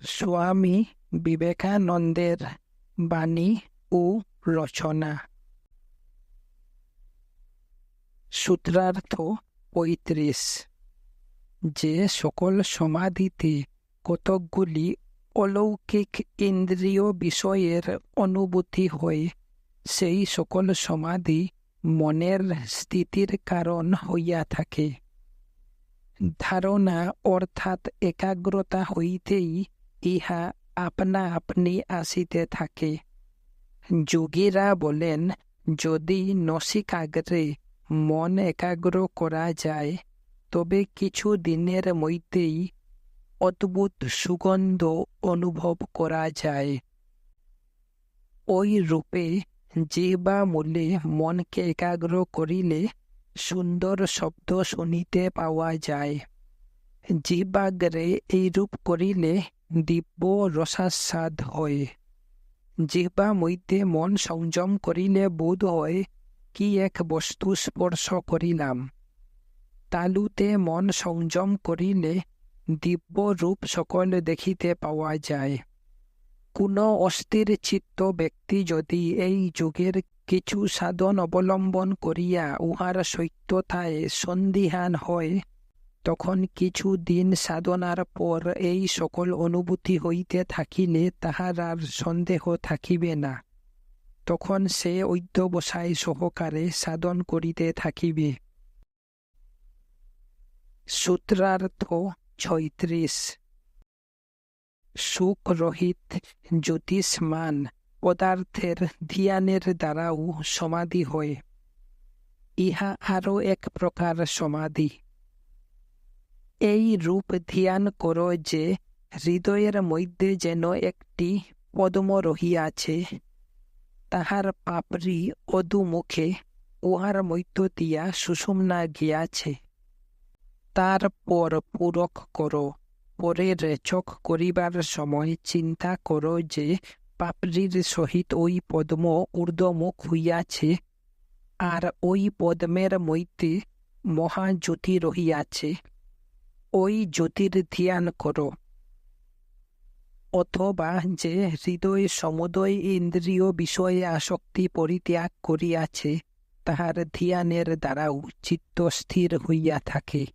স্বামী বিবেকানন্দের বাণী ও রচনা। সূত্রার্থ ৩৫। যে সকল সমাধিতে কতকগুলি অলৌকিক ইন্দ্রিয় বিষয়ের অনুভূতি হয়, সেই সকল সমাধি মনের স্থিতির কারণ হইয়া থাকে। ধারণা অর্থাৎ একাগ্রতা হইতেই ইহা আপনা আপনি আসিতে থাকে। যোগীরা বলেন, যদি নসিকাগ্রে মন একাগ্র করা যায়, তবে কিছু দিনের মধ্যেই অদ্ভুত সুগন্ধ অনুভব করা যায়। ওই রূপে জিহ্বা মূলে মনকে একাগ্র করিলে সুন্দর শব্দ শুনিতে পাওয়া যায়। জিহ্বাগ্রে এইরূপ করিলে দিব্য রসাস্বাদ হয়। জিহ্বা মধ্যে মন সংযম করিলে বোধ হয় কি এক বস্তু স্পর্শ করিলাম। তালুতে মন সংযম করিলে দিব্য রূপ সকল দেখিতে পাওয়া যায়। কোন অস্থির চিত্ত ব্যক্তি যদি এই যুগের কিছু সাধন অবলম্বন করিয়া উহার সত্যতায় সন্দিহান হয়, তখন কিছু দিন সাধনার পর এই সকল অনুভূতি হইতে থাকিলে তাহার আর সন্দেহ থাকিবে না। তখন সে অধ্যবসায় সহকারে সাধন করিতে থাকিবে। সূত্রার্থ ৩৬। সুখরহিত জ্যোতিষ্মান পদার্থের ধ্যানের দ্বারাও সমাধি হয়। ইহা আরও এক প্রকার সমাধি। এই রূপ ধ্যান কর যে হৃদয়ের মধ্যে যেন একটি পদ্ম রহিয়াছে, তাহার পাপড়ি অধুমুখে উহার মধ্য দিয়া সুষুম্না গিয়াছে। তারপর পূরক কর। পরে রেচক করিবার সময় চিন্তা কর যে পাপড়ির সহিত ওই পদ্ম ঊর্ধ্বমুখ হইয়াছে, আর ওই পদ্মের মধ্যে মহাজ্যোতি রহিয়াছে। ওই জ্যোতির ধ্যান কর। অথবা যে হৃদয় সমুদয় ইন্দ্রিয় বিষয়ে আসক্তি পরিত্যাগ করিয়াছে, তাহার ধ্যানের দ্বারাও চিত্ত স্থির হইয়া থাকে।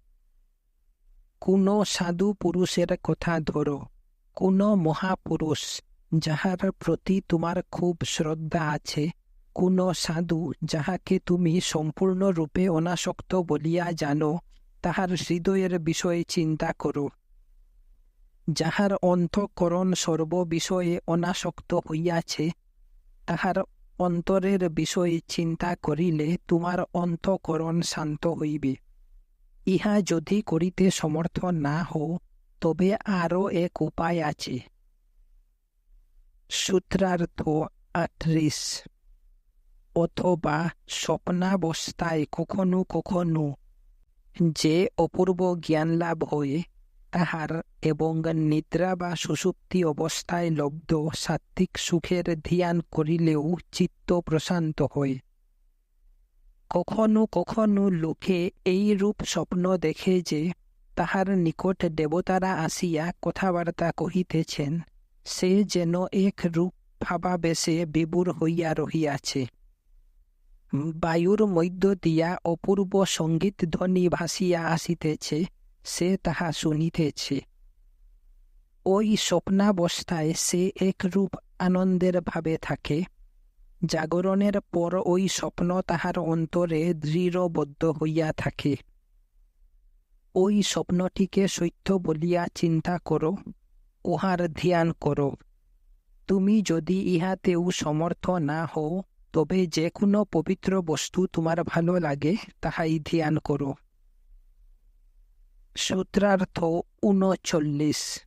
কোন সাধু পুরুষের কথা ধরো, কোন মহাপুরুষ যাহার প্রতি তোমার খুব শ্রদ্ধা আছে, কোন সাধু যাহাকে তুমি সম্পূর্ণরূপে অনাসক্ত বলিয়া জানো, তাহার হৃদয়ের বিষয়ে চিন্তা করো। যাহার অন্তঃকরণ সর্ব বিষয়ে অনাসক্ত হইয়াছে, তাহার অন্তরের বিষয়ে চিন্তা করিলে তোমার অন্তঃকরণ শান্ত হইবে। ইহা যদি করিতে সমর্থ না হও, তবে আরও এক উপায় আছে। সূত্রার্থ ৩৮। অথবা স্বপ্নাবস্থায় কখনো কখনো যে অপূর্ব জ্ঞান লাভ হয়, তাহার এবং নিদ্রা বা সুষুপ্তি অবস্থায় লব্ধ সাত্ত্বিক সুখের ধ্যান করিলেও চিত্ত প্রশান্ত হয়। কখনো কখনো লোকে এই রূপ স্বপ্ন দেখে যে তাহার নিকট দেবতারা আসিয়া কথাবার্তা কহিতেছেন, সে যেন এক রূপ ভাবাবেশে বিভোর হইয়া রহিয়াছে। বায়ুর মধ্য দিয়া অপূর্ব সঙ্গীত ধ্বনি ভাসিয়া আসিতেছে, সে তাহা শুনিতেছে। ওই স্বপ্নাবস্থায় সে একরূপ আনন্দের ভাবে থাকে। জাগরণের পর ওই স্বপ্ন তাহার অন্তরে দৃঢ়বদ্ধ হইয়া থাকে। ওই স্বপ্নটিকে সত্য বলিয়া চিন্তা করো, উহার ধ্যান করো। তুমি যদি ইহাতেও সমর্থ না হও, তবে যে কোনো পবিত্র বস্তু তোমার ভালো লাগে তাহাই ধ্যান করো। সূত্রার্থ ৩৯।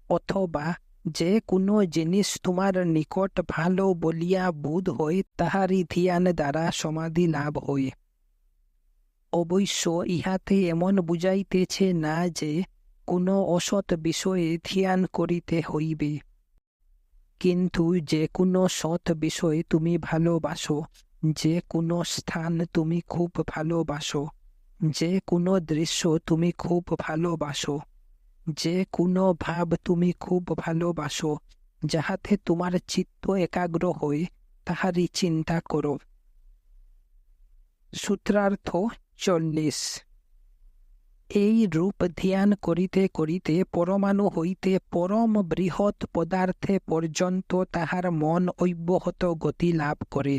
অথবা যে কোনো জিনিস তোমার নিকট ভালো বলিয়া বোধ হয়, তাহারই ধ্যান দ্বারা সমাধি লাভ হয়। অবশ্য ইহাতে এমন বুঝাইতেছে না যে কোনো অসৎ বিষয়ে ধ্যান করিতে হইবে। কিন্তু যে কোনো সৎ বিষয় তুমি ভালোবাসো, যে কোনো স্থান তুমি খুব ভালোবাসো, যে কোনো দৃশ্য তুমি খুব ভালোবাসো, যে কোনো ভাব তুমি খুব ভালোবাসো, যাহাতে তোমার চিত্ত একাগ্র হয়, তাহারই চিন্তা করো। সূত্রার্থ 40। এই রূপ ধ্যান করিতে করিতে পরমাণু হইতে পরম বৃহৎ পদার্থে পর্যন্ত তাহার মন অব্যাহত গতি লাভ করে।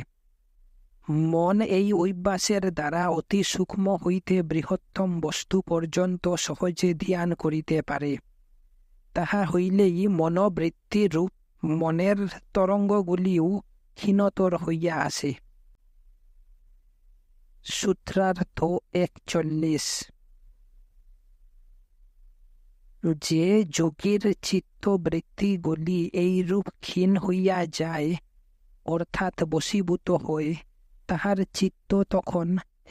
মন এই অভ্যাসের দ্বারা অতি সূক্ষ্ম হইতে বৃহত্তম বস্তু পর্যন্ত সহজে ধ্যান করিতে পারে। তাহা হইলেই মনোবৃত্তি রূপ মনের তরঙ্গগুলিও ক্ষীণতর হইয়া আসে। সূত্রার্থ 41। যে যোগীর চিত্তবৃত্তিগুলি এইরূপ ক্ষীণ হইয়া যায়, অর্থাৎ বশীভূত হয়, তাহার চিত্ত তখন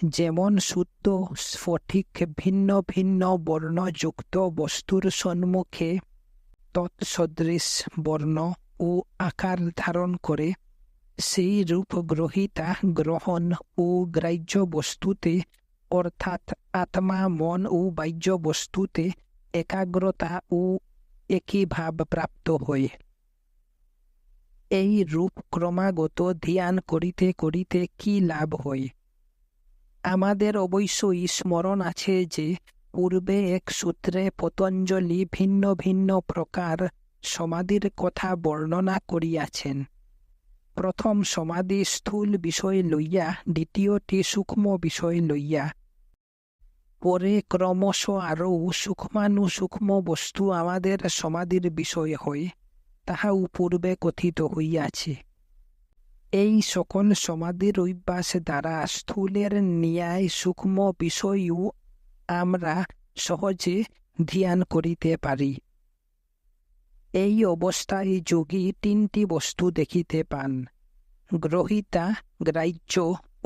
যেমন শুদ্ধ স্ফটিক ভিন্ন ভিন্ন বর্ণযুক্ত বস্তুর সম্মুখে তৎসদৃশ বর্ণ ও আকার ধারণ করে, সেই রূপ গ্রহিতা গ্রহণ ও গ্রাহ্য বস্তুতে, অর্থাৎ আত্মা মন ও বাহ্য বস্তুতে একাগ্রতা ও একই ভাব প্রাপ্ত হয়। এই রূপ ক্রমাগত ধ্যান করিতে করিতে কি লাভ হয়? আমাদের অবশ্যই স্মরণ আছে যে পূর্বে এক সূত্রে পতঞ্জলি ভিন্ন ভিন্ন প্রকার সমাধির কথা বর্ণনা করিয়াছেন। প্রথম সমাধি স্থূল বিষয় লইয়া, দ্বিতীয়টি সূক্ষ্ম বিষয় লইয়া, পরে ক্রমশ আরও সূক্ষ্মানুসূক্ষ্ম বস্তু আমাদের সমাধির বিষয় হয়, তাহাও পূর্বে কথিত হইয়াছে। এই সকল সমাধির অভ্যাস দ্বারা স্থূলের ন্যায় সূক্ষ্ম বিষয়ও আমরা সহজে ধ্যান করিতে পারি। এই অবস্থায় যোগী তিনটি বস্তু দেখিতে পান: গ্রহিতা, গ্রাহ্য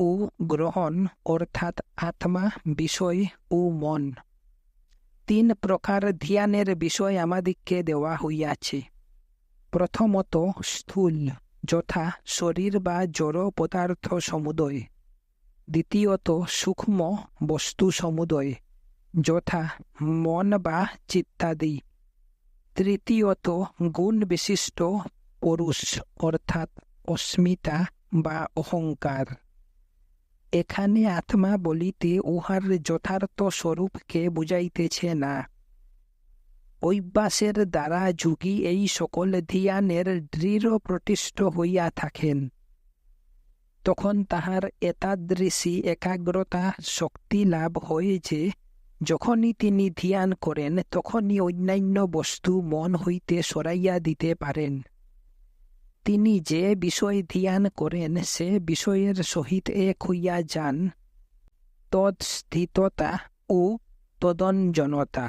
ও গ্রহণ, অর্থাৎ আত্মা, বিষয় ও মন। তিন প্রকার ধ্যানের বিষয় আমাদিগকে দেওয়া হইয়াছে। প্রথমত স্থূল, যথা শরীর বা জড় পদার্থ সমুদয়। দ্বিতীয়ত সূক্ষ্ম বস্তু সমুদয়, যথা মন বা চিত্তাদি। তৃতীয়ত গুণ বিশিষ্ট পুরুষ, অর্থাৎ অস্মিতা বা অহংকার। এখানে আত্মা বলিতে উহার যথার্থ স্বরূপকে বুঝাইতেছে না। অভ্যাসের দ্বারা যোগী এই সকল ধ্যানের দৃঢ় প্রতিষ্ঠ হইয়া থাকেন। তখন তাহার এতাদৃশী একাগ্রতা শক্তি লাভ হয় যে যখনই তিনি ধ্যান করেন তখনই অন্যান্য বস্তু মন হইতে সরাইয়া দিতে পারেন। তিনি যে বিষয় ধ্যান করেন সে বিষয়ের সহিত এক হইয়া যান। তৎস্থিততা ও তদঞ্জনতা।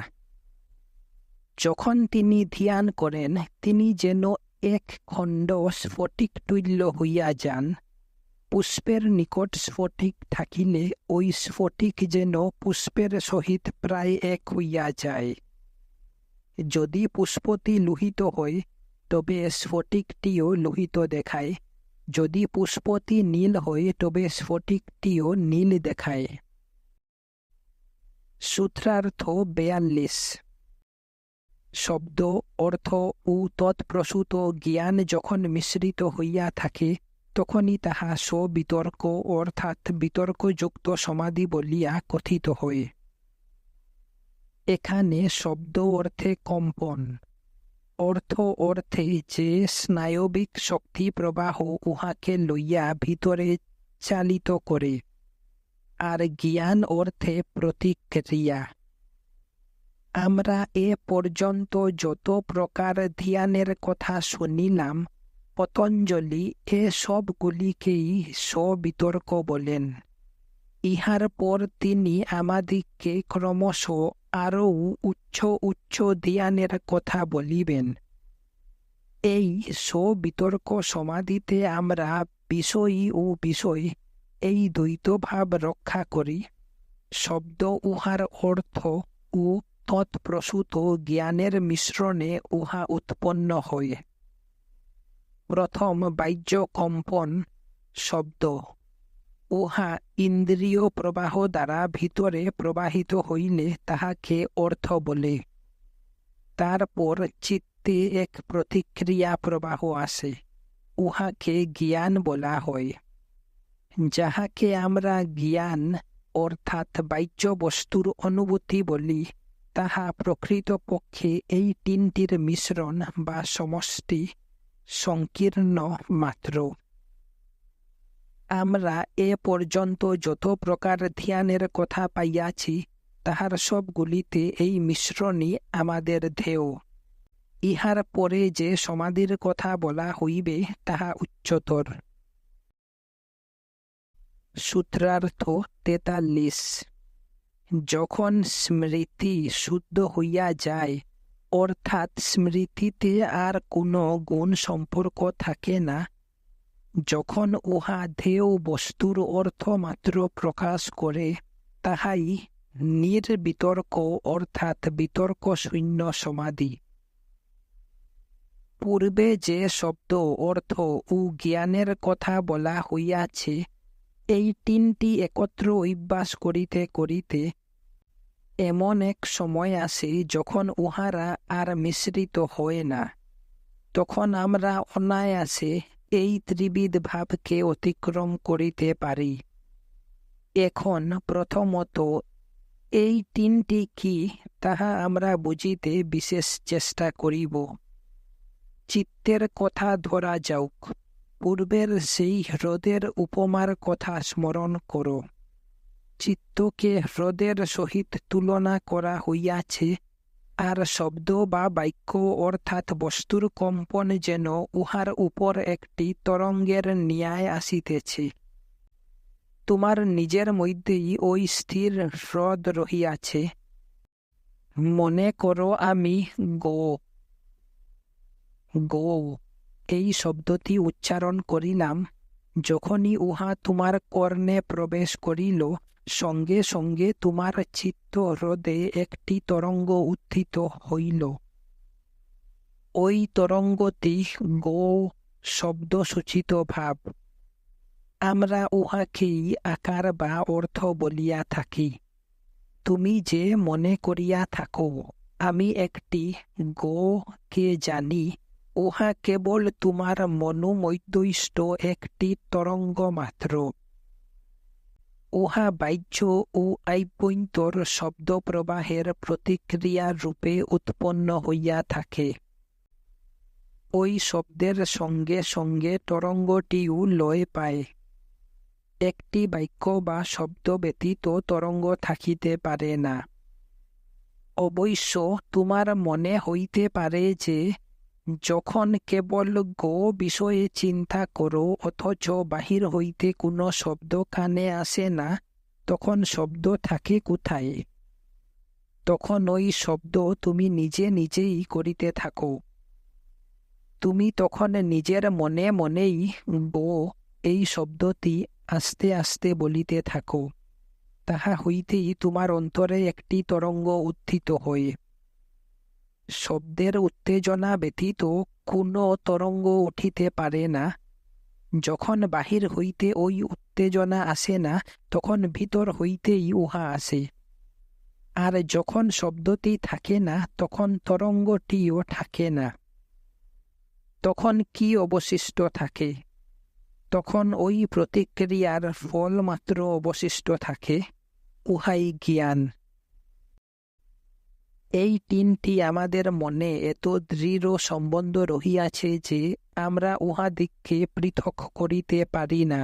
যখন তিনি ধ্যান করেন তিনি যেন এক খণ্ড স্ফটিক তুল্য হইয়া যান। পুষ্পের নিকট স্ফটিক থাকিলে ওই স্ফটিক যেন পুষ্পের সহিত প্রায় এক হইয়া যায়। যদি পুষ্পটি লোহিত হয় তবে স্ফটিকটিও লোহিত দেখায়, যদি পুষ্পটি নীল হয় তবে স্ফটিকটিও নীল দেখায়। সূত্রার্থ 42। শব্দ, অর্থ ও তৎপ্রসূত জ্ঞান যখন মিশ্রিত হইয়া থাকে তখনই তাহা স্ববিতর্ক, অর্থাৎ বিতর্কযুক্ত সমাধি বলিয়া কথিত হয়। এখানে শব্দ অর্থে কম্পন, অর্থ অর্থে যে স্নায়বিক শক্তি প্রবাহ উহাকে লইয়া ভিতরে চালিত করে, আর জ্ঞান অর্থে প্রতিক্রিয়া। আমরা এ পর্যন্ত যত প্রকার ধ্যানের কথা শুনিলাম, পতঞ্জলি এ সবগুলিকেই স্ববিতর্ক বলেন। ইহার পর তিনি আমাদিগকে ক্রমশ আরও উচ্চ উচ্চ ধ্যানের কথা বলিবেন। এই স্ববিতর্ক সমাধিতে আমরা বিষয়ী ও বিষয় এই দ্বৈতভাব রক্ষা করি। শব্দ উহার অর্থ ও তৎপ্রসূত জ্ঞানের মিশ্রণে উহা উৎপন্ন হয়। প্রথম বাহ্য কম্পন শব্দ, উহা ইন্দ্রিয় প্রবাহ দ্বারা ভিতরে প্রবাহিত হইলে তাহাকে অর্থ বলে। তারপর চিত্তে এক প্রতিক্রিয়া প্রবাহ আসে, উহাকে জ্ঞান বলা হয়। যাহাকে আমরা জ্ঞান অর্থাৎ বাহ্য বস্তুর অনুভূতি বলি, তাহা প্রকৃতপক্ষে এই তিনটির মিশ্রণ বা সমষ্টি সংকীর্ণ মাত্র। আমরা এ পর্যন্ত যত প্রকার ধ্যানের কথা পাইয়াছি, তাহার সবগুলিতে এই মিশ্রণই আমাদের ধ্যেয়। ইহার পরে যে সমাধির কথা বলা হইবে, তাহা উচ্চতর। সূত্রার্থ 43। যখন স্মৃতি শুদ্ধ হইয়া যায়, অর্থাৎ স্মৃতিতে আর কোনো গুণ সম্পর্ক থাকে না, যখন উহা ধ্যেয় বস্তুর অর্থ মাত্র প্রকাশ করে, তাহাই নির্বিতর্ক অর্থাৎ বিতর্ক শূন্য সমাধি। পূর্বে যে শব্দ, অর্থ ও জ্ঞানের কথা বলা হইয়াছে, এই তিনটি একত্র অভ্যাস করিতে করিতে এমন এক সময় আসে যখন উহারা আর মিশ্রিত হয় না। তখন আমরা অনায়াসে এই ত্রিবিধ ভাবকে অতিক্রম করিতে পারি। এখন প্রথমত এই তিনটি কি, তাহা আমরা বুঝিতে বিশেষ চেষ্টা করিব। চিত্তের কথা ধরা যাওক। পূর্বের সেই হ্রদের উপমার কথা স্মরণ করো। চিত্তকে হ্রদের সহিত তুলনা করা হইয়াছে, আর শব্দ বা বাক্য অর্থাৎ বস্তুর কম্পন যেন উহার উপর একটি তরঙ্গের ন্যায় আসিতেছে। তোমার নিজের মধ্যেই ওই স্থির হ্রদ রহিয়াছে। মনে করো আমি গো এই শব্দটি উচ্চারণ করিলাম। যখনই উহা তোমার কর্ণে প্রবেশ করিল, সঙ্গে সঙ্গে তোমার চিত্ত হ্রদে একটি তরঙ্গ উত্থিত হইল। ওই তরঙ্গটি গো শব্দসূচিত ভাব। আমরা উহাকেই আকার বা অর্থ বলিয়া থাকি। তুমি যে মনে করিয়া থাকো আমি একটি কে জানি, উহা কেবল তোমার মনোমধ্যস্থ একটি তরঙ্গ মাত্র। উহা বাহ্য ও আভ্যন্তর শব্দ প্রবাহের প্রতিক্রিয়া রূপে উৎপন্ন হইয়া থাকে। ওই শব্দের সঙ্গে সঙ্গে তরঙ্গটিও লয় পায়। একটি বাক্য বা শব্দ ব্যতীত তরঙ্গ থাকিতে পারে না। অবশ্য তোমার মনে হইতে পারে যে, যখন কেবল বিষয়ে চিন্তা করো অথচ বাহির হইতে কোনো শব্দ কানে আসে না, তখন শব্দ থাকে কোথায়? তখন ওই শব্দ তুমি নিজে নিজেই করিতে থাকো। তুমি তখন নিজের মনে মনেই এই শব্দটি আস্তে আস্তে বলিতে থাকো। তাহা হইতেই তোমার অন্তরে একটি তরঙ্গ উত্থিত হয়। শব্দের উত্তেজনা ব্যতীত কোনো তরঙ্গ উঠিতে পারে না। যখন বাহির হইতে ওই উত্তেজনা আসে না, তখন ভিতর হইতেই উহা আসে। আর যখন শব্দটি থাকে না, তখন তরঙ্গটিও থাকে না। তখন কি অবশিষ্ট থাকে? তখন ওই প্রতিক্রিয়ার ফল মাত্র অবশিষ্ট থাকে, উহাই জ্ঞান। এই তিনটি আমাদের মনে এত দৃঢ় সম্বন্ধ রহিয়াছে যে আমরা উহাদিগকে পৃথক করিতে পারি না।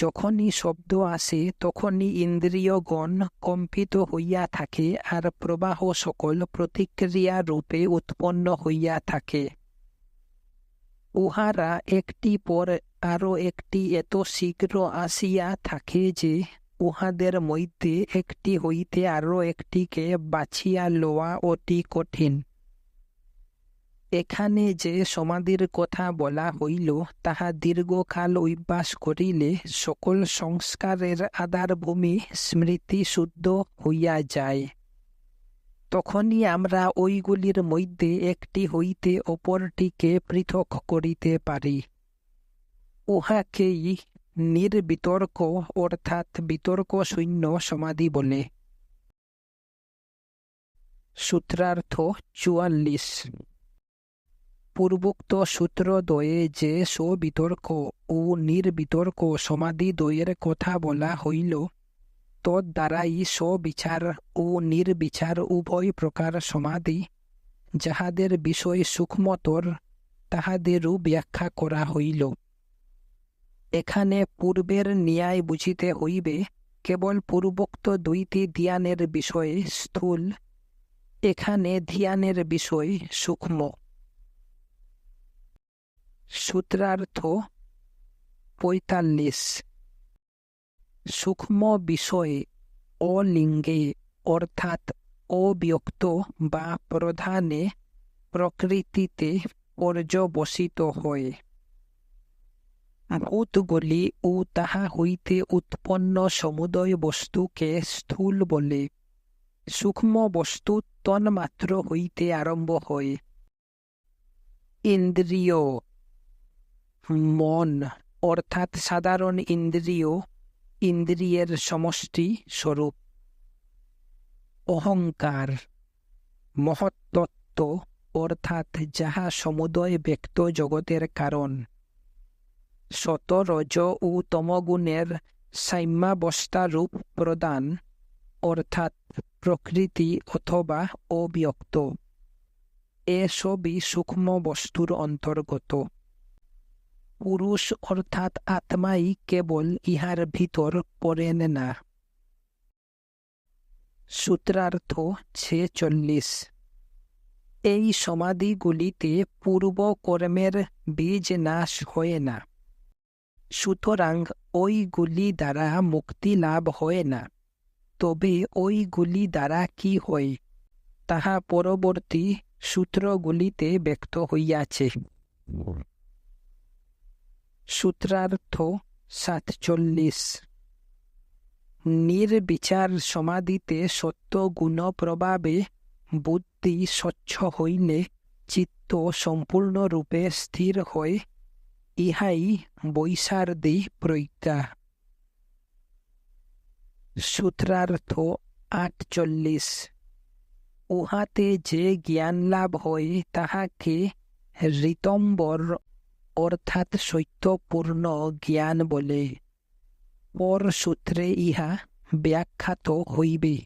যখনই শব্দ আসে, তখনই ইন্দ্রিয়গণ কম্পিত হইয়া থাকে, আর প্রবাহ সকল প্রতিক্রিয়া রূপে উৎপন্ন হইয়া থাকে। উহারা একটি পর আরো একটি এত শীঘ্র আসিয়া থাকে যে উহাদের মধ্যে একটি হইতে আরো একটিকে বাছিয়া লওয়া অতি কঠিন। এখানে যে সমাধির কথা বলা হইল, তাহা দীর্ঘকাল অভ্যাস করিলে সকল সংস্কারের আধারভূমি স্মৃতি শুদ্ধ হইয়া যায়। তখনই আমরা ওইগুলির মধ্যে একটি হইতে অপরটিকে পৃথক করিতে পারি। উহাকেই নির্বিতর্ক অর্থাৎ বিতর্ক শূন্য সমাধি বলে। সূত্রার্থ ৪৪। পূর্বোক্ত সূত্রদ্বয়ে যে সবিতর্ক ও নির্বিতর্ক সমাধিদ্বয়ের কথা বলা হইল, তদ্দ্বারাই সবিচার ও নির্বিচার উভয় প্রকার সমাধি, যাহাদের বিষয় সূক্ষ্মতর, তাহাদেরও ব্যাখ্যা করা হইল। এখানে পূর্বের ন্যায় বুঝিতে হইবে, কেবল পূর্বোক্ত দুইটি ধ্যানের বিষয় স্থূল, এখানে ধ্যানের বিষয় সূক্ষ্ম। সূত্রার্থ ৪৫। সূক্ষ্ম বিষয়ে অলিঙ্গে অর্থাৎ অব্যক্ত বা প্রধানে প্রকৃতিতে পর্যবসিত হয়। ভূতগুলি ও তাহা হইতে উৎপন্ন সমুদয় বস্তুকে স্থূল বলে। সূক্ষ্ম বস্তু তন্মাত্র হইতে আরম্ভ হয়। ইন্দ্রিয়, মন অর্থাৎ সাধারণ ইন্দ্রিয়, ইন্দ্রিয়ের সমষ্টি স্বরূপ। অহংকার, মহত্তত্ত্ব অর্থাৎ যাহা সমুদয় ব্যক্ত জগতের কারণ। সত, রজ ও তমগুণের সাম্যাবস্থারূপ প্রদান অর্থাৎ প্রকৃতি অথবা অব্যক্ত, এসবই সূক্ষ্ম বস্তুর অন্তর্গত। পুরুষ অর্থাৎ আত্মাই কেবল ইহার ভিতর পড়েন না। সূত্রার্থ ৪৬। এই সমাধিগুলিতে পূর্ব কর্মের বীজ নাশ হয় না, সুতরাং ওইগুলি দ্বারা মুক্তি লাভ হয় না। তবে ওইগুলি দ্বারা কি হয়, তাহা পরবর্তী সূত্রগুলিতে ব্যক্ত হইয়াছে। সূত্রার্থ ৪৭। নির্বিচার সমাধিতে সত্য গুণ প্রভাবে বুদ্ধি স্বচ্ছ হইলে চিত্ত সম্পূর্ণরূপে স্থির হয়, ইহাই বৈশারদী প্রজ্ঞা। সূত্রার্থ ৪৮। উহাতে যে জ্ঞান লাভ হয় তাহাকে ঋতম্বর অর্থাৎ সত্যপূর্ণ জ্ঞান বলে। পর সূত্রে ইহা ব্যাখ্যাত হইবে।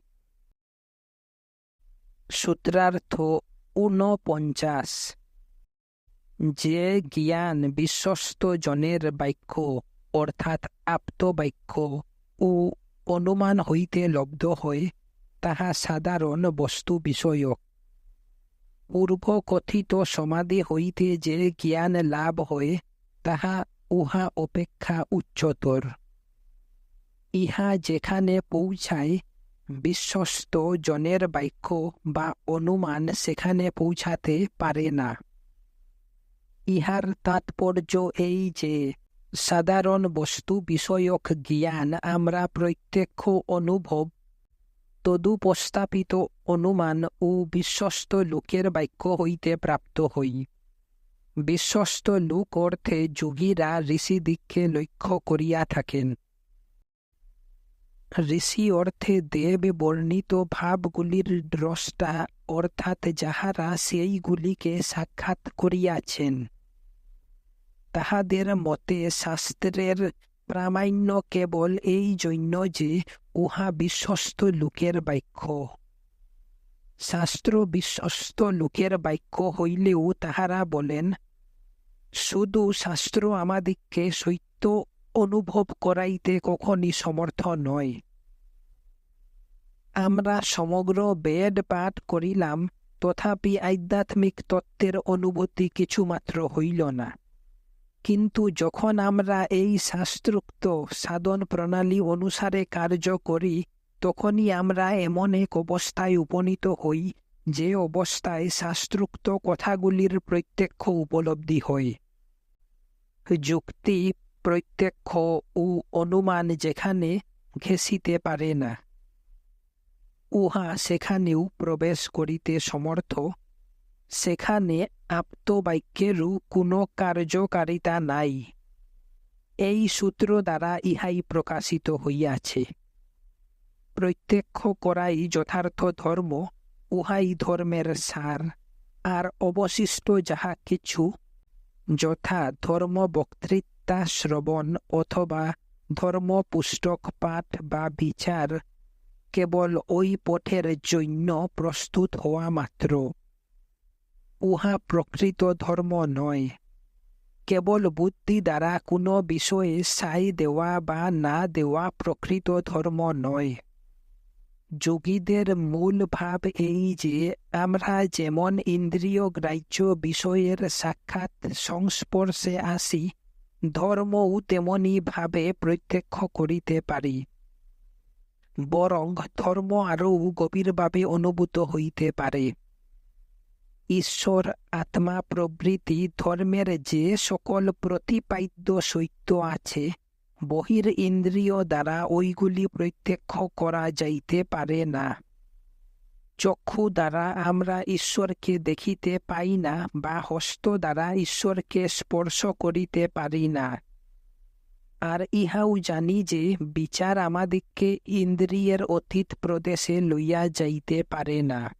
সূত্রার্থ ৪৯। যে জ্ঞান বিশ্বস্ত জনের বাক্য অর্থাৎ আপ্তবাক্য ও অনুমান হইতে লব্ধ হয়, তাহা সাধারণ বস্তু বিষয়ক। পূর্বকথিত সমাধি হইতে যে জ্ঞান লাভ হয়, তাহা উহা অপেক্ষা উচ্চতর। ইহা যেখানে পৌঁছায়, বিশ্বস্ত জনের বাক্য বা অনুমান সেখানে পৌঁছাতে পারে না। ইহার তাৎপর্য এই যে, সাধারণ বস্তু বিষয়ক জ্ঞান আমরা প্রত্যক্ষ অনুভব, তদুপস্থাপিত অনুমান ও বিশ্বস্ত লোকের বাক্য হইতে প্রাপ্ত হই। বিশ্বস্ত লোক অর্থে যোগীরা ঋষিদিগকে লক্ষ্য করিয়া থাকেন। ঋষি অর্থে দেব বর্ণিত ভাবগুলির দ্রষ্টা অর্থাৎ যাহারা সেইগুলিকে সাক্ষাৎ করিয়াছেন। তাহাদের মতে শাস্ত্রের প্রামাণ্য কেবল এই জন্য যে উহা বিশ্বস্ত লোকের বাক্য। শাস্ত্র বিশ্বস্ত লোকের বাক্য হইলেও তাহারা বলেন, শুধু শাস্ত্র আমাদিগকে সত্য অনুভব করাইতে কখনই সমর্থ নয়। আমরা সমগ্র বেদ পাঠ করিলাম, তথাপি আধ্যাত্মিক তত্ত্বের অনুভূতি কিছুমাত্র হইল না। কিন্তু যখন আমরা এই শাস্ত্রোক্ত সাধন প্রণালী অনুসারে কার্য করি, তখনই আমরা এমন এক অবস্থায় উপনীত হই, যে অবস্থায় শাস্ত্রোক্ত কথাগুলির প্রত্যক্ষ উপলব্ধি হয়। যুক্তি, প্রত্যক্ষ ও অনুমান যেখানে ঘেঁষিতে পারে না, উহা সেখানেও প্রবেশ করিতে সমর্থ। সেখানে আপ্তবাক্যেরও কোনো কার্যকারিতা নাই। এই সূত্র দ্বারা ইহাই প্রকাশিত হইয়াছে। প্রত্যক্ষ করাই যথার্থ ধর্ম, উহাই ধর্মের সার। আর অবশিষ্ট যাহা কিছু, যথা ধর্ম বক্তৃতা শ্রবণ অথবা ধর্ম পুস্তক পাঠ বা বিচার, কেবল ওই পথের জন্য প্রস্তুত হওয়া মাত্র। উহা প্রকৃত ধর্ম নয়। কেবল বুদ্ধি দ্বারা কোনো বিষয়ে সাই দেওয়া বা না দেওয়া প্রকৃত ধর্ম নয়। যোগীদের মূল ভাব এই যে আমরা যেমন ইন্দ্রিয় গ্রাহ্য বিষয়ের সাক্ষাৎ সংস্পর্শে আসি, ধর্মও তেমনি ভাবে প্রত্যক্ষ করিতে পারি। বরং ধর্ম আরও গভীরভাবে অনুভূত হইতে পারে। ঈশ্বর, আত্মা প্রভৃতি ধর্মের যে সকল প্রতিপাদ্য সত্য আছে, বহির ইন্দ্রিয় দ্বারা ওইগুলি প্রত্যক্ষ করা যাইতে পারে না। চক্ষু দ্বারা আমরা ঈশ্বরকে দেখিতে পাই না, বা হস্ত দ্বারা ঈশ্বরকে স্পর্শ করিতে পারি না। আর ইহাও জানি যে বিচার আমাদিগকে ইন্দ্রিয়ের অতীত প্রদেশে লইয়া যাইতে পারে না।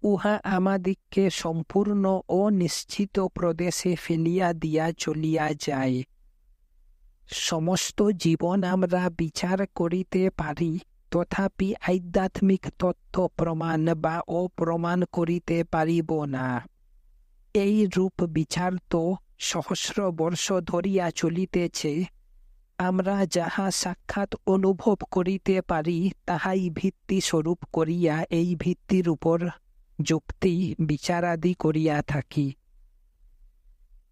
উহা আমাদিগকে সম্পূর্ণ অনিশ্চিত প্রদেশে ফেলিয়া দিয়া চলিয়া যায়। সমস্ত জীবন আমরা বিচার করিতে পারি, তথাপি আধ্যাত্মিক তত্ত্ব প্রমাণ বা অপ্রমাণ করিতে পারিব না। এই রূপ বিচার তো সহস্র বর্ষ ধরিয়া চলিতেছে। আমরা যাহা সাক্ষাৎ অনুভব করিতে পারি, তাহাই ভিত্তি স্বরূপ করিয়া এই ভিত্তির উপর যুক্তি বিচারাদি করিয়া থাকি।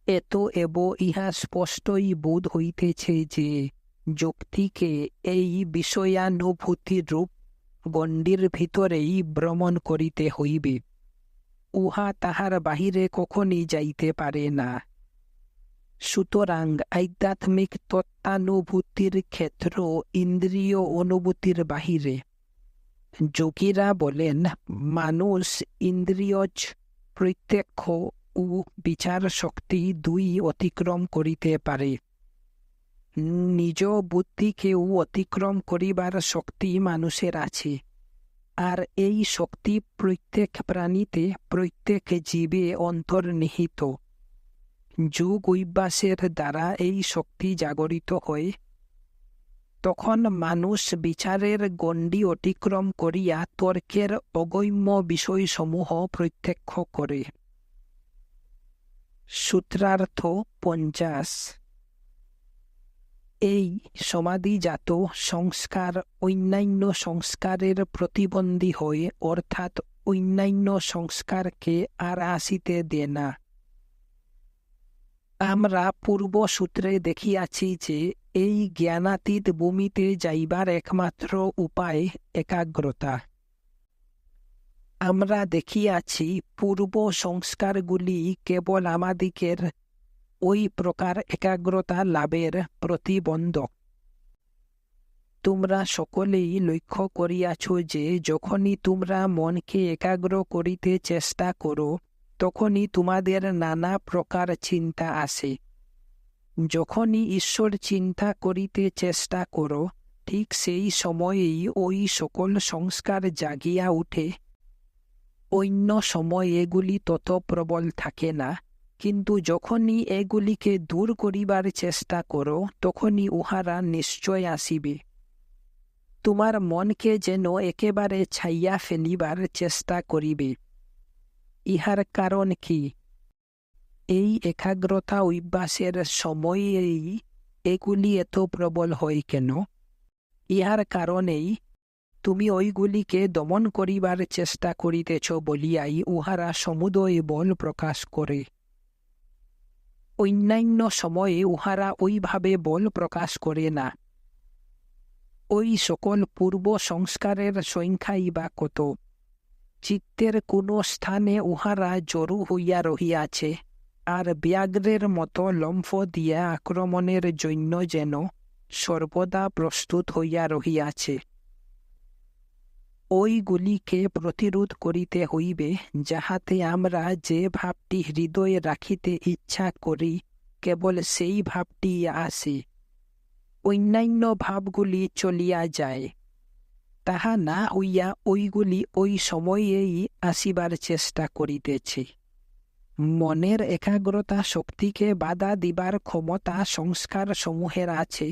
এত এব ইহা স্পষ্টই বোধ হইতেছে যে যুক্তিকে এই বিষয়ানুভূতিরূপ গণ্ডির ভিতরেই ভ্রমণ করিতে হইবে। উহা তাহার বাহিরে কখনই যাইতে পারে না। সুতরাং আধ্যাত্মিক তত্ত্বানুভূতির ক্ষেত্র ইন্দ্রিয় অনুভূতির বাহিরে। যোগীরা বলেন, মানুষ ইন্দ্রিয়জ প্রত্যক্ষ ও বিচার শক্তি দুই অতিক্রম করিতে পারে। নিজ বুদ্ধিকেও অতিক্রম করিবার শক্তি মানুষের আছে। আর এই শক্তি প্রত্যেক প্রাণীতে, প্রত্যেক জীবে অন্তর্নিহিত। যোগ অভ্যাসের দ্বারা এই শক্তি জাগরিত হয়। তখন মানুষ বিচারের গণ্ডি অতিক্রম করিয়া তর্কের অগম্য বিষয়সমূহ প্রত্যক্ষ করে। সূত্রার্থ 50। এই সমাধিজাত সংস্কার অন্যান্য সংস্কারের প্রতিবন্ধী হয়ে, অর্থাৎ অন্যান্য সংস্কারকে আর আসিতে দেয় না। আমরা পূর্ব সূত্রে দেখিয়াছি যে এই জ্ঞানাতীত ভূমিতে যাইবার একমাত্র উপায় একাগ্রতা। আমরা দেখিয়াছি পূর্ব সংস্কারগুলি কেবল আমাদিগের ওই প্রকার একাগ্রতা লাভের প্রতিবন্ধক। তোমরা সকলেই লক্ষ্য করিয়াছ যে যখনই তোমরা মনকে একাগ্র করিতে চেষ্টা করো, তখনই তোমাদের নানা প্রকার চিন্তা আসে। যখনই ঈশ্বর চিন্তা করিতে চেষ্টা করো, ঠিক সেই সময়েই ওই সকল সংস্কার জাগিয়া উঠে। অন্য সময় এগুলি তত প্রবল থাকে না, কিন্তু যখনই এগুলিকে দূর করিবার চেষ্টা করো, তখনই উহারা নিশ্চয় আসিবে। তোমার মনকে যেন একেবারে ছাইয়া ফেলিবার চেষ্টা করিবে। ইহার কারণ কি? এই একাগ্রতা অভ্যাসের সময়েই এগুলি এত প্রবল হয় কেন? ইহার কারণেই তুমি ওইগুলিকে দমন করিবার চেষ্টা করিতেছ বলিয়াই উহারা সমুদয় বল প্রকাশ করে। অন্যান্য সময়ে উহারা ওইভাবে বল প্রকাশ করে না। ওই সকল পূর্ব সংস্কারের সংখ্যাই বা কত! চিত্তের কোন স্থানে উহারা জড়ো হইয়া রহিয়াছে, আর ব্যাঘ্রের মতো লম্ফ দিয়া আক্রমণের জন্য যেন সর্বদা প্রস্তুত হইয়া রহিয়াছে। ওইগুলিকে প্রতিরোধ করিতে হইবে, যাহাতে আমরা যে ভাবটি হৃদয়ে রাখিতে ইচ্ছা করি, কেবল সেই ভাবটি আসে, অন্যান্য ভাবগুলি চলিয়া যায়। তাহা না হইয়া ওইগুলি ওই সময়েই আসিবার চেষ্টা করিতেছে। মনের একাগ্রতা শক্তিকে বাধা দিবার ক্ষমতা সংস্কার সমূহের আছে।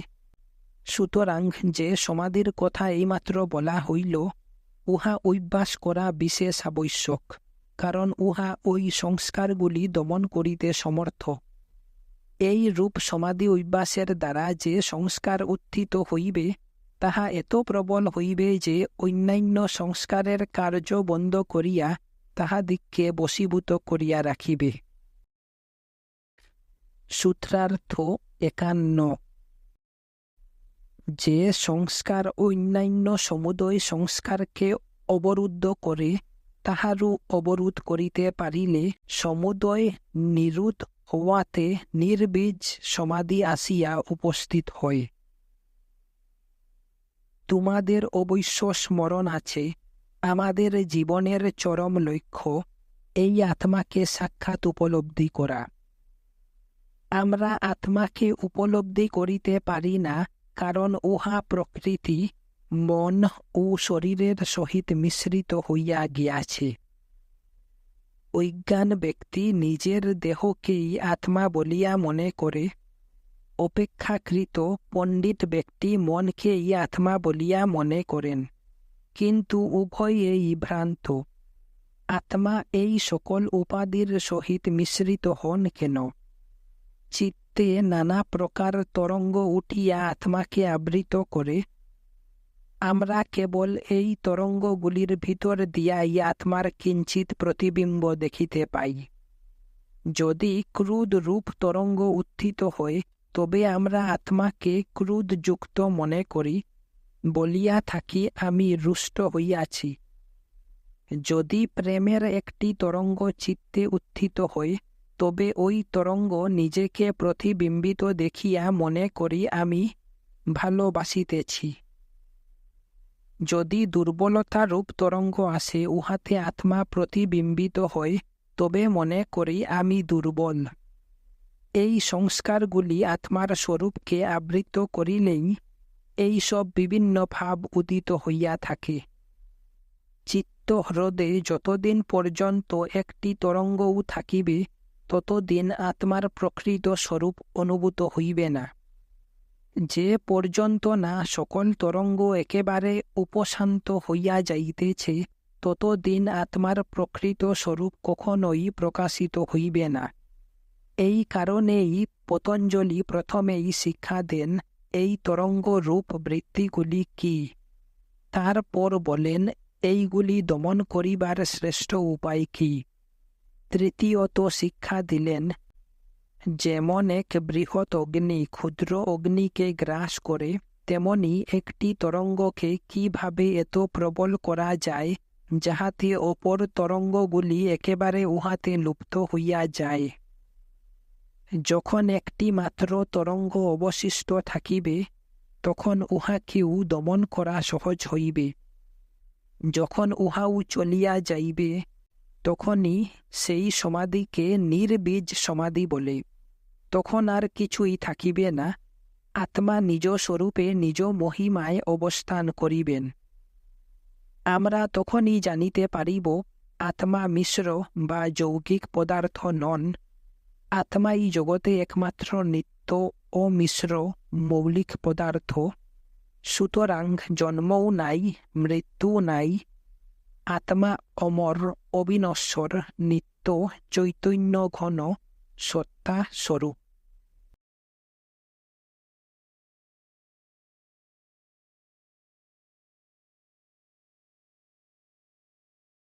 সুতরাং যে সমাধির কথা এইমাত্র বলা হইল, উহা অভ্যাস করা বিশেষ আবশ্যক, কারণ উহা ওই সংস্কারগুলি দমন করিতে সমর্থ। এই রূপ সমাধি অভ্যাসের দ্বারা যে সংস্কার উত্থিত হইবে, তাহা এত প্রবল হইবে যে অন্যান্য সংস্কারের কার্য বন্ধ করিয়া তাহাদিগকে বশীভূত করিয়া রাখিবে। সূত্রার্থ 51। যে সংস্কার অন্যান্য সমুদয় সংস্কারকে অবরুদ্ধ করে, তাহারও অবরোধ করিতে পারিলে সমুদয় নিরোধ হওয়াতে নির্বীজ সমাধি আসিয়া উপস্থিত হয়। তোমাদের অবশ্য স্মরণ আছে, আমাদের জীবনের চরম লক্ষ্য এই আত্মাকে সাক্ষাৎ উপলব্ধি করা। আমরা আত্মাকে উপলব্ধি করিতে পারি না, কারণ উহা প্রকৃতি, মন ও শরীরের সহিত মিশ্রিত হইয়া গিয়াছে। অজ্ঞান ব্যক্তি নিজের দেহকেই আত্মা বলিয়া মনে করে, অপেক্ষাকৃত পণ্ডিত ব্যক্তি মনকেই আত্মা বলিয়া মনে করেন, কিন্তু উভয়েই ভ্রান্ত। আত্মা এই সকল উপাধির সহিত মিশ্রিত হন কেন? চিত্তে নানা প্রকার তরঙ্গ উঠিয়া আত্মাকে আবৃত করে। আমরা কেবল এই তরঙ্গগুলির ভিতর দিয়াই আত্মার কিঞ্চিত প্রতিবিম্ব দেখিতে পাই। যদি ক্রোধ রূপ তরঙ্গ উত্থিত হয়, তবে আমরা আত্মাকে ক্রোধযুক্ত মনে করি, বলিয়া থাকি আমি রুষ্ট হইয়াছি। যদি প্রেমের একটি তরঙ্গ চিত্তে উত্থিত হয়, তবে ওই তরঙ্গ নিজেকে প্রতিবিম্বিত দেখিয়া মনে করি আমি ভালোবাসিতেছি। যদি দুর্বলতা রূপ তরঙ্গ আসে, উহাতে আত্মা প্রতিবিম্বিত হয়, তবে মনে করি আমি দুর্বল। এই সংস্কারগুলি আত্মার স্বরূপকে আবৃত করিলেই এই সব বিভিন্ন ভাব উদিত হইয়া থাকে। চিত্ত হ্রদে যতদিন পর্যন্ত একটি তরঙ্গও থাকিবে, ততদিন আত্মার প্রকৃত স্বরূপ অনুভূত হইবে না। যে পর্যন্ত না সকল তরঙ্গ একেবারে উপশান্ত হইয়া যাইতেছে, ততদিন আত্মার প্রকৃত স্বরূপ কখনোই প্রকাশিত হইবে না। এই কারণেই পতঞ্জলি প্রথমেই শিক্ষা দেন এই তরঙ্গ রূপ বৃত্তিগুলি কি, তারপর বলেন এইগুলি দমন করিবার শ্রেষ্ঠ উপায় কি। তৃতীয়ত শিক্ষা দিলেন, যেমন এক বৃহৎ অগ্নি ক্ষুদ্র অগ্নিকে গ্রাস করে, তেমনি একটি তরঙ্গকে কিভাবে এত প্রবল করা যায় যাহাতে অপর তরঙ্গগুলি একেবারে উহাতে লুপ্ত হইয়া যায়। যখন একটি মাত্র তরঙ্গ অবশিষ্ট থাকিবে, তখন উহাকেও দমন করা সহজ হইবে। যখন উহাও চলিয়া যাইবে, তখনই সেই সমাধিকে নির্বীজ সমাধি বলে। তখন আর কিছুই থাকিবে না, আত্মা নিজ স্বরূপে নিজ মহিমায় অবস্থান করিবেন। আমরা তখনই জানিতে পারিব আত্মা মিশ্র বা যৌগিক পদার্থ নন। আত্মাই জগতে একমাত্র নিত্য ও মিশ্র মৌলিক পদার্থ। সুতরাং জন্মও নাই, মৃত্যু নাই। আত্মা অমর, অবিনশ্বর, নিত্য, চৈতন্য ঘন, সত্তা স্বরূপ।